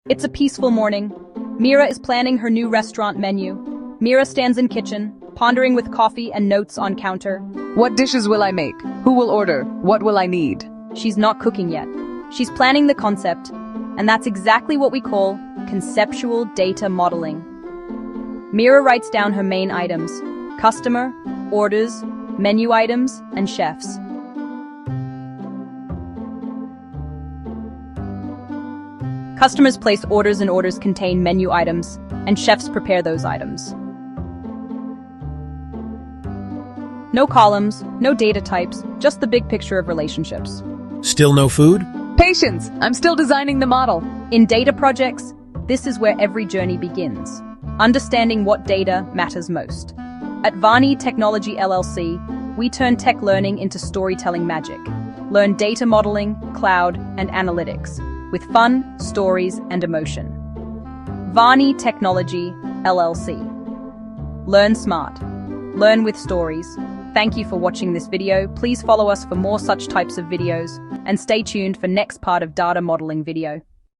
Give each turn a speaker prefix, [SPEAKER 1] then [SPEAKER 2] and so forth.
[SPEAKER 1] It's a peaceful morning. Meera is planning her new restaurant menu. Meera stands in kitchen, pondering with coffee and notes on counter.
[SPEAKER 2] What dishes will I make? Who will order? What will I need?
[SPEAKER 1] She's not cooking yet. She's planning the concept, and that's exactly what we call conceptual data modeling. Meera writes down her main items: customer, orders, menu items, and chefs. Customers place orders and orders contain menu items, and chefs prepare those items. No columns, no data types, just the big picture of relationships.
[SPEAKER 3] Still no food?
[SPEAKER 2] Patience! I'm still designing the model.
[SPEAKER 1] In data projects, this is where every journey begins. Understanding what data matters most. At Vaanii Technology LLC, we turn tech learning into storytelling magic. Learn data modeling, cloud, and analytics, with fun, stories, and emotion. Vaanii Technology LLC. Learn smart. Learn with stories. Thank you for watching this video. Please follow us for more such types of videos, and stay tuned for next part of data modeling video.